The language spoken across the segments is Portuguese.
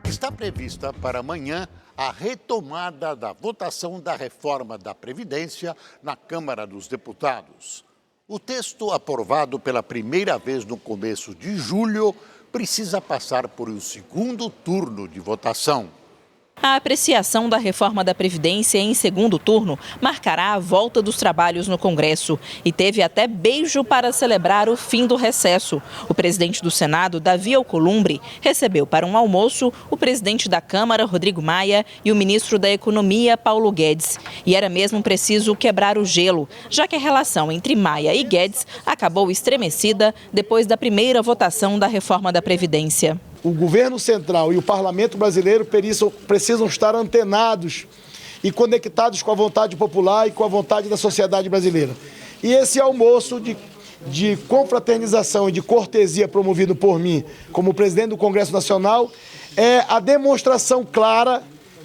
Está prevista para amanhã a retomada da votação da reforma da Previdência na Câmara dos Deputados. O texto, aprovado pela primeira vez no começo de julho, precisa passar por um segundo turno de votação. A apreciação da reforma da Previdência em segundo turno marcará a volta dos trabalhos no Congresso e teve até beijo para celebrar o fim do recesso. O presidente do Senado, Davi Alcolumbre, recebeu para um almoço o presidente da Câmara, Rodrigo Maia, e o ministro da Economia, Paulo Guedes. E era mesmo preciso quebrar o gelo, já que a relação entre Maia e Guedes acabou estremecida depois da primeira votação da reforma da Previdência. O governo central e o parlamento brasileiro precisam estar antenados e conectados com a vontade popular e com a vontade da sociedade brasileira. E esse almoço de confraternização e de cortesia promovido por mim como presidente do Congresso Nacional é a demonstração clara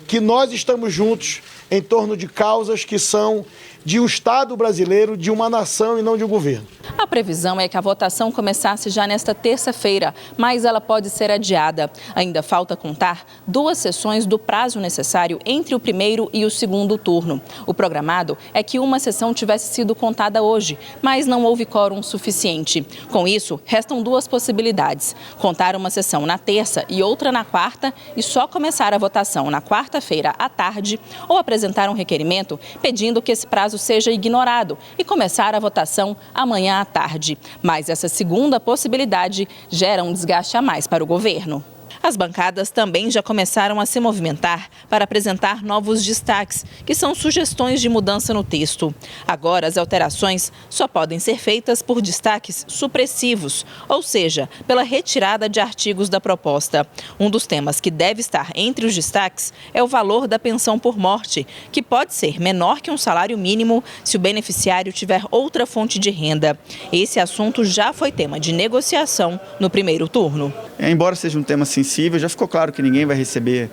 que nós estamos juntos em torno de causas que são de um Estado brasileiro, de uma nação e não de um governo. A previsão é que a votação começasse já nesta terça-feira, mas ela pode ser adiada. Ainda falta contar 2 sessões do prazo necessário entre o primeiro e o segundo turno. O programado é que uma sessão tivesse sido contada hoje, mas não houve quórum suficiente. Com isso, restam 2 possibilidades: contar uma sessão na terça e outra na quarta e só começar a votação na quarta-feira à tarde, ou apresentar um requerimento pedindo que esse prazo seja ignorado e começar a votação amanhã à tarde. Mas essa segunda possibilidade gera um desgaste a mais para o governo. As bancadas também já começaram a se movimentar para apresentar novos destaques, que são sugestões de mudança no texto. Agora, as alterações só podem ser feitas por destaques supressivos, ou seja, pela retirada de artigos da proposta. Um dos temas que deve estar entre os destaques é o valor da pensão por morte, que pode ser menor que um salário mínimo se o beneficiário tiver outra fonte de renda. Esse assunto já foi tema de negociação no primeiro turno. Embora seja um tema sensível, já ficou claro que ninguém vai receber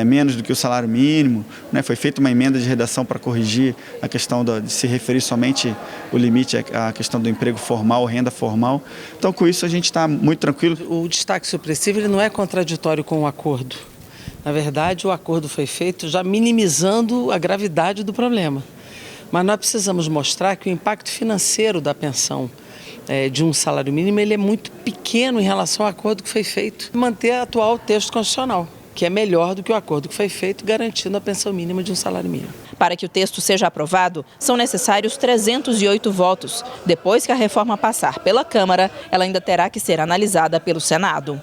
menos do que o salário mínimo, né? Foi feita uma emenda de redação para corrigir a questão de se referir somente o limite à questão do emprego formal, renda formal. Então, com isso, a gente está muito tranquilo. O destaque supressivo ele não é contraditório com o acordo. Na verdade, o acordo foi feito já minimizando a gravidade do problema. Mas nós precisamos mostrar que o impacto financeiro da pensão de um salário mínimo ele é muito pequeno em relação ao acordo que foi feito. Manter o atual texto constitucional, que é melhor do que o acordo que foi feito, garantindo a pensão mínima de um salário mínimo. Para que o texto seja aprovado, são necessários 308 votos. Depois que a reforma passar pela Câmara, ela ainda terá que ser analisada pelo Senado.